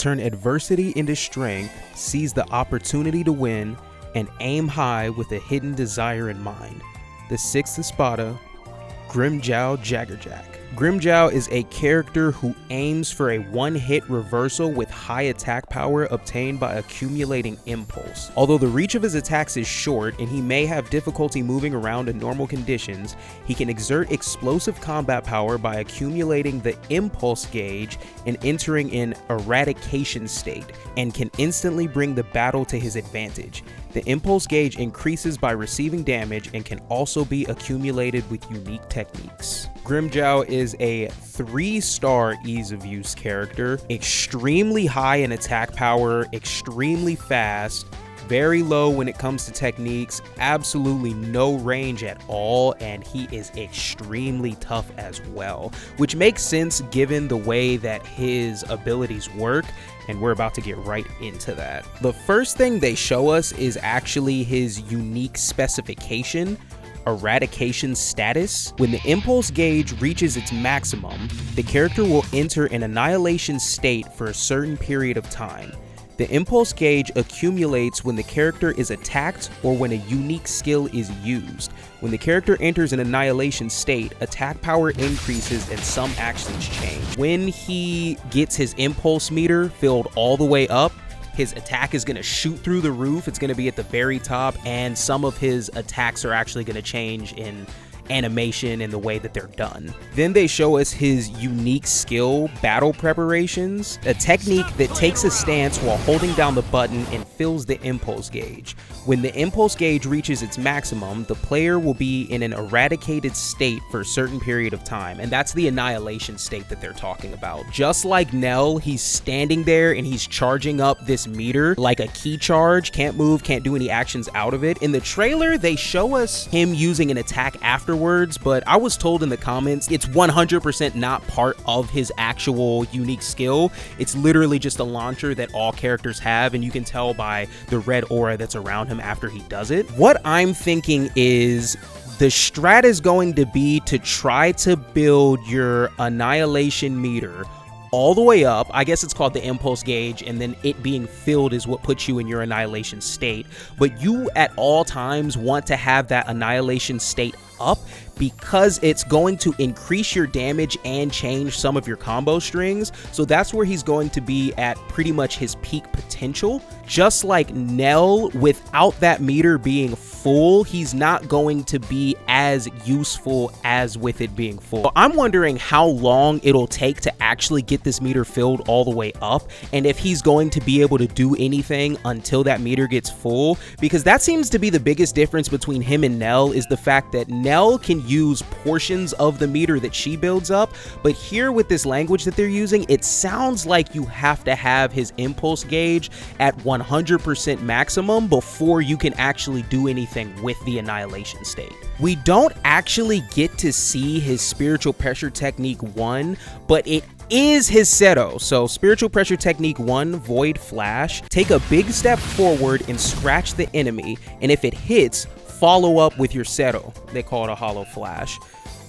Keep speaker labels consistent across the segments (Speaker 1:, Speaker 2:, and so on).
Speaker 1: turn adversity into strength, seize the opportunity to win, and aim high with a hidden desire in mind. The 6th Espada, Grimmjow Jaggerjack. Grimmjow is a character who aims for a one-hit reversal with high attack power obtained by accumulating impulse. Although the reach of his attacks is short and he may have difficulty moving around in normal conditions, he can exert explosive combat power by accumulating the impulse gauge and entering an Eradication State, and can instantly bring the battle to his advantage. The impulse gauge increases by receiving damage and can also be accumulated with unique techniques. Grimmjow is a 3-star ease of use character, extremely high in attack power, extremely fast, very low when it comes to techniques, absolutely no range at all, and he is extremely tough as well, which makes sense given the way that his abilities work, and we're about to get right into that. The first thing they show us is actually his unique specification, Eradication status. When the impulse gauge reaches its maximum, the character will enter an Annihilation state for a certain period of time. The impulse gauge accumulates when the character is attacked or when a unique skill is used. When the character enters an Annihilation state, attack power increases and some actions change. When he gets his impulse meter filled all the way up, his attack is going to shoot through the roof. It's going to be at the very top, and some of his attacks are actually going to change in animation and the way that they're done. Then they show us his unique skill, Battle Preparations, a technique that takes a stance while holding down the button and fills the impulse gauge. When the impulse gauge reaches its maximum, the player will be in an eradicated state for a certain period of time, and that's the Annihilation state that they're talking about. Just like Nell, he's standing there and he's charging up this meter like a key charge, can't move, can't do any actions out of it. In the trailer, they show us him using an attack afterwards, but I was told in the comments it's 100% not part of his actual unique skill. It's literally just a launcher that all characters have, and you can tell by the red aura that's around him after he does it. What I'm thinking is the strat is going to be to try to build your Annihilation meter all the way up. I guess it's called the impulse gauge, and then it being filled is what puts you in your Annihilation state. But you at all times want to have that Annihilation state up because it's going to increase your damage and change some of your combo strings. So that's where he's going to be at pretty much his peak potential. Just like Nell, without that meter being full, he's not going to be as useful as with it being full. So I'm wondering how long it'll take to actually get this meter filled all the way up, and if he's going to be able to do anything until that meter gets full, because that seems to be the biggest difference between him and Nell, is the fact that Nell can use portions of the meter that she builds up, but here with this language that they're using, it sounds like you have to have his impulse gauge at 100% maximum before you can actually do anything with the Annihilation state. We don't actually get to see his Spiritual Pressure Technique 1, but it is his Stto. So Spiritual Pressure Technique 1, Void Flash. Take a big step forward and scratch the enemy, and if it hits, follow up with your Stto. They call it a Hollow Flash.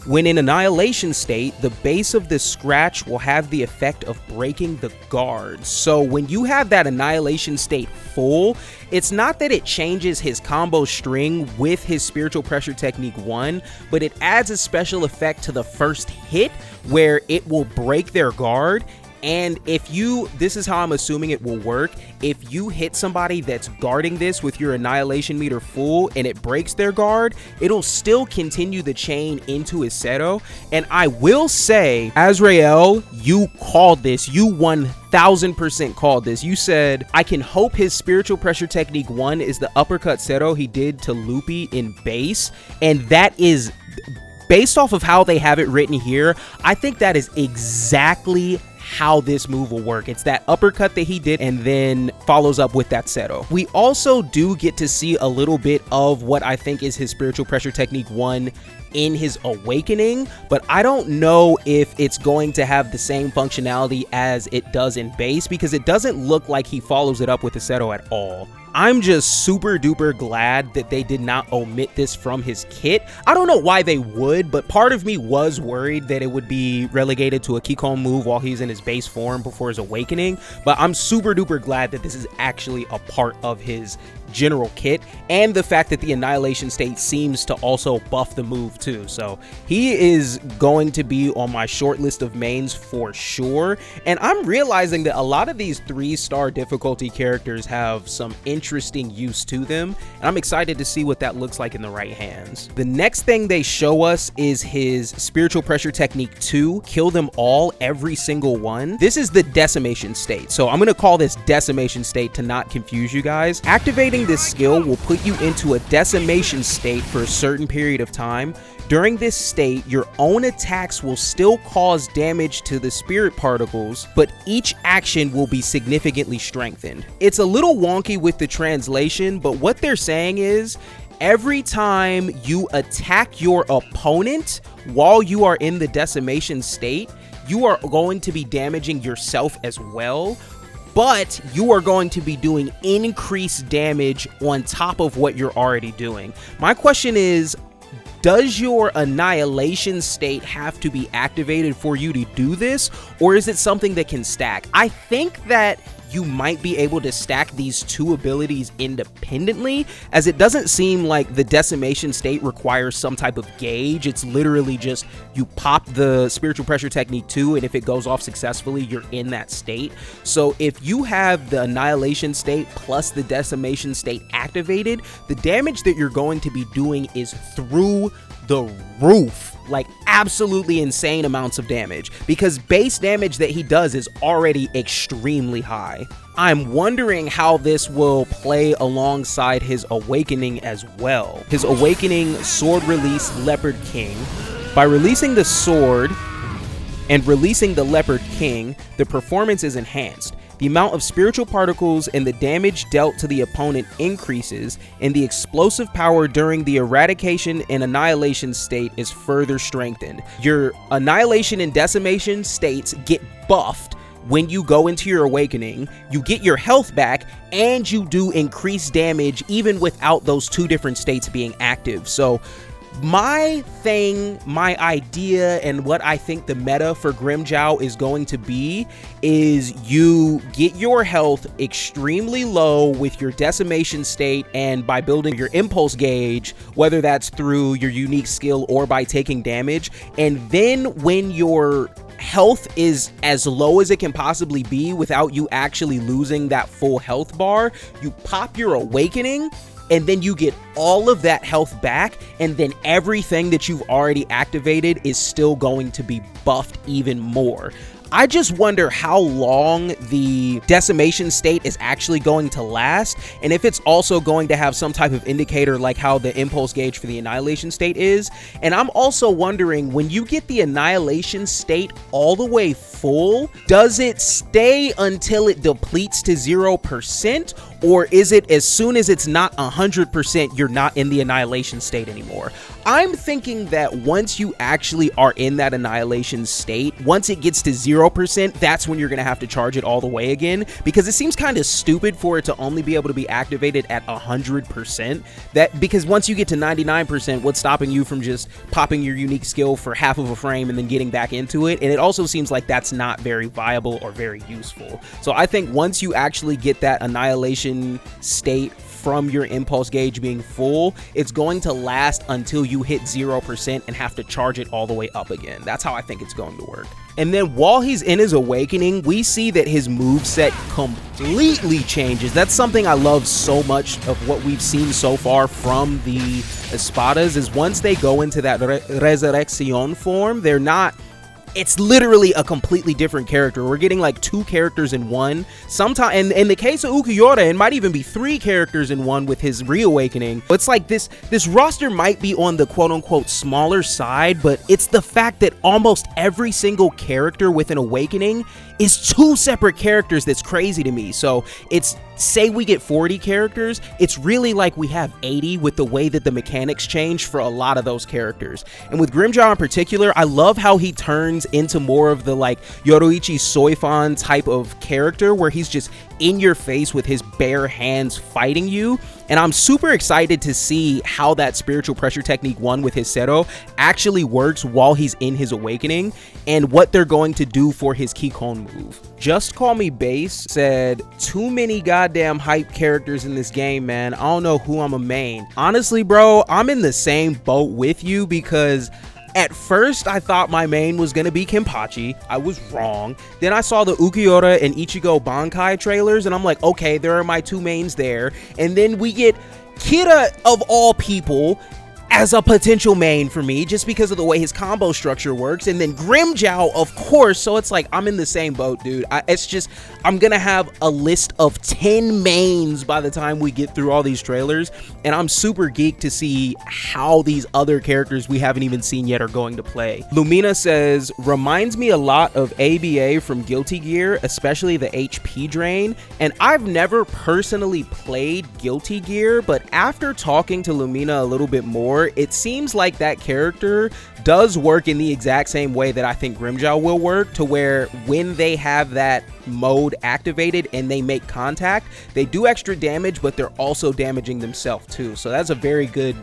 Speaker 1: When in Annihilation state, the base of the scratch will have the effect of breaking the guards. So when you have that Annihilation state full, it's not that it changes his combo string with his Spiritual Pressure Technique 1, but it adds a special effect to the first hit where it will break their guard. And if you, this is how I'm assuming it will work, if you hit somebody that's guarding this with your Annihilation meter full and it breaks their guard, it'll still continue the chain into his Stto. And I will say, Azrael, you called this, you 1000% called this. You said, I can hope his Spiritual Pressure Technique 1 is the uppercut Stto he did to Loopy in base, and that is, based off of how they have it written here, I think that is exactly how this move will work. It's that uppercut that he did and then follows up with that Stto. We also do get to see a little bit of what I think is his Spiritual Pressure Technique 1 in his awakening, but I don't know if it's going to have the same functionality as it does in base, because it doesn't look like he follows it up with the Stto at all. I'm just super duper glad that they did not omit this from his kit. I don't know why they would, but part of me was worried that it would be relegated to a Kikon move while he's in his base form before his awakening, but I'm super duper glad that this is actually a part of his general kit, and the fact that the Annihilation State seems to also buff the move too. So he is going to be on my short list of mains for sure, and I'm realizing that a lot of these 3-star difficulty characters have some interesting use to them, and I'm excited to see what that looks like in the right hands. The next thing they show us is his Spiritual Pressure Technique 2, Kill Them All, every single one. This is the Decimation State, so I'm going to call this Decimation State to not confuse you guys. Activating this skill will put you into a decimation state for a certain period of time. During this state, your own attacks will still cause damage to the spirit particles, but each action will be significantly strengthened. It's a little wonky with the translation, but what they're saying is, every time you attack your opponent while you are in the decimation state, you are going to be damaging yourself as well, but you are going to be doing increased damage on top of what you're already doing. My question is, does your Annihilation State have to be activated for you to do this, or is it something that can stack? I think that you might be able to stack these two abilities independently, as it doesn't seem like the Decimation State requires some type of gauge. It's literally just you pop the Spiritual Pressure Technique 2, and if it goes off successfully, you're in that state. So if you have the Annihilation State plus the Decimation State activated, the damage that you're going to be doing is through the roof. Like absolutely insane amounts of damage, because base damage that he does is already extremely high. I'm wondering how this will play alongside his awakening as well. His awakening sword release Leopard King. By releasing the sword and releasing the Leopard King, the performance is enhanced. The amount of spiritual particles and the damage dealt to the opponent increases, and the explosive power during the Eradication and Annihilation state is further strengthened. Your Annihilation and Decimation states get buffed when you go into your awakening. You get your health back, and you do increased damage even without those two different states being active. So my idea, and what I think the meta for Grimmjow is going to be, is you get your health extremely low with your Decimation State, and by building your impulse gauge, whether that's through your unique skill or by taking damage, and then when your health is as low as it can possibly be without you actually losing that full health bar, you pop your awakening, and then you get all of that health back, and then everything that you've already activated is still going to be buffed even more. I just wonder how long the Decimation State is actually going to last, and if it's also going to have some type of indicator like how the impulse gauge for the Annihilation State is. And I'm also wondering, when you get the Annihilation State all the way full, does it stay until it depletes to 0%, or is it as soon as it's not 100%, you're not in the Annihilation State anymore? I'm thinking that once you actually are in that Annihilation State, once it gets to 0%, that's when you're going to have to charge it all the way again, because it seems kind of stupid for it to only be able to be activated at 100%. Because once you get to 99%, what's stopping you from just popping your unique skill for half of a frame and then getting back into it? And it also seems like that's not very viable or very useful. So I think once you actually get that Annihilation State from your impulse gauge being full, it's going to last until you hit 0% and have to charge it all the way up again. That's how I think it's going to work. And then while he's in his awakening, we see that his moveset completely changes. That's something I love so much of what we've seen so far from the Espadas, is once they go into that Resurrection form, they're not... It's literally a completely different character. We're getting like 2 characters in one. Sometimes, and in the case of Ukiura, it might even be 3 characters in one with his reawakening. It's like this roster might be on the quote-unquote smaller side, but it's the fact that almost every single character with an awakening is 2 separate characters. That's crazy to me. So it's, say we get 40 characters, it's really like we have 80 with the way that the mechanics change for a lot of those characters. And with Grimmjow in particular, I love how he turns into more of the like Yoruichi Soifan type of character, where he's just in your face with his bare hands fighting you. And I'm super excited to see how that spiritual pressure technique 1 with his Stto actually works while he's in his awakening, and what they're going to do for his Kikon move. Just Call Me Base said, too many goddamn hype characters in this game, man. I don't know who I'm a main. Honestly, bro, I'm in the same boat with you, because at first, I thought my main was gonna be Kenpachi. I was wrong. Then I saw the Ukiura and Ichigo Bankai trailers, and I'm like, okay, there are my 2 mains there. And then we get Kira, of all people, as a potential main for me, just because of the way his combo structure works. And then Grimmjow, of course. So it's like, I'm in the same boat, dude. It's just, I'm gonna have a list of 10 mains by the time we get through all these trailers, and I'm super geeked to see how these other characters we haven't even seen yet are going to play. Lumina says, reminds me a lot of ABA from Guilty Gear, especially the HP drain. And I've never personally played Guilty Gear, but after talking to Lumina a little bit more, it seems like that character does work in the exact same way that I think Grimmjow will work, to where when they have that mode activated and they make contact, they do extra damage, but they're also damaging themselves too. So that's a very good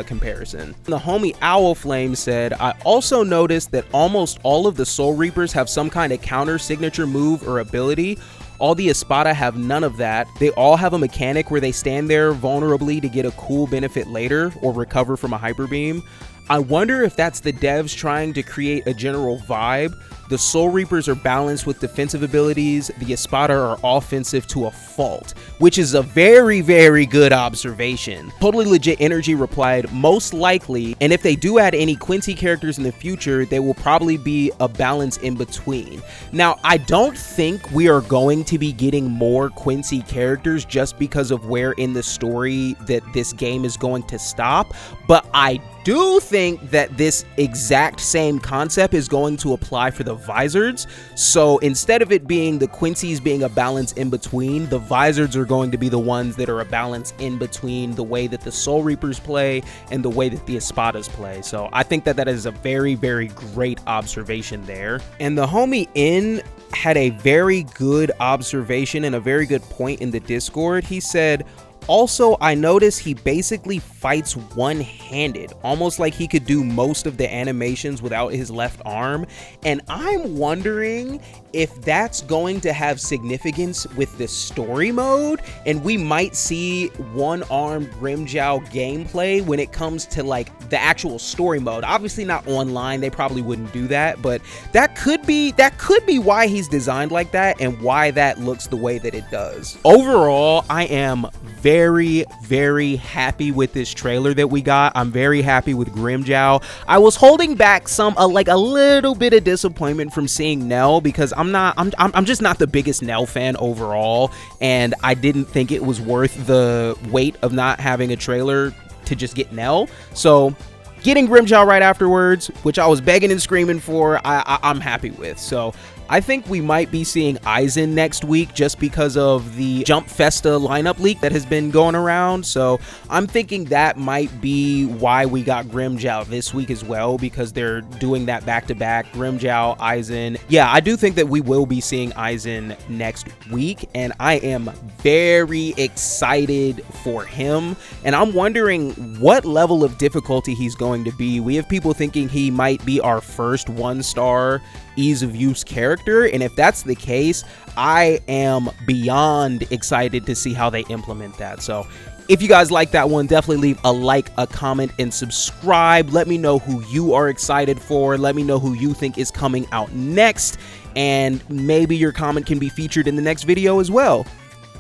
Speaker 1: comparison. The homie Owl Flame said, I also noticed that almost all of the Soul Reapers have some kind of counter signature move or ability. All the Espada have none of that. They all have a mechanic where they stand there vulnerably to get a cool benefit later or recover from a hyper beam. I wonder if that's the devs trying to create a general vibe. The Soul Reapers are balanced with defensive abilities. The Espada are offensive to a fault, which is a very, very good observation. Totally Legit Energy replied, most likely, and if they do add any Quincy characters in the future, they will probably be a balance in between. Now, I don't think we are going to be getting more Quincy characters just because of where in the story that this game is going to stop, but I do think that this exact same concept is going to apply for the Vizards. So instead of it being the Quincy's being a balance in between, the Vizards are going to be the ones that are a balance in between the way that the Soul Reapers play and the way that the Espadas play. So I think that that is a very, very great observation there. And the homie In had a very good observation and a very good point in the Discord. He said, also, I noticed he basically fights one-handed, almost like he could do most of the animations without his left arm. And I'm wondering if that's going to have significance with the story mode, and we might see one-armed Grimmjow gameplay when it comes to like the actual story mode. Obviously not online, they probably wouldn't do that, but that could be why he's designed like that and why that looks the way that it does. Overall, I am very, very happy with this trailer that we got. I'm very happy with Grimmjow. I was holding back some like a little bit of disappointment from seeing Nell, because I'm just not the biggest Nell fan overall, and I didn't think it was worth the weight of not having a trailer to just get Nell. So getting Grimmjow right afterwards, which I was begging and screaming for, I'm happy with. So I think we might be seeing Aizen next week just because of the Jump Festa lineup leak that has been going around. So I'm thinking that might be why we got Grimmjow this week as well, because they're doing that back-to-back, Grimmjow, Aizen. Yeah, I do think that we will be seeing Aizen next week, and I am very excited for him. And I'm wondering what level of difficulty he's going to be. We have people thinking he might be our first 1-star ease of use character, and if that's the case, I am beyond excited to see how they implement that. So if you guys like that one, definitely leave a like, a comment, and subscribe. Let me know who you are excited for. Let me know who you think is coming out next, and maybe your comment can be featured in the next video as well.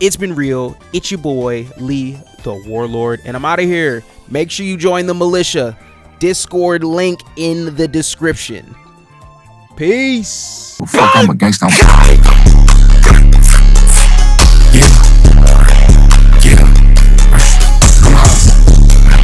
Speaker 1: It's been real. It's your boy Lee the Warlord, and I'm out of here. Make sure you join the militia. Discord link in the description. Peace.
Speaker 2: Fuck, I'm a gangsta.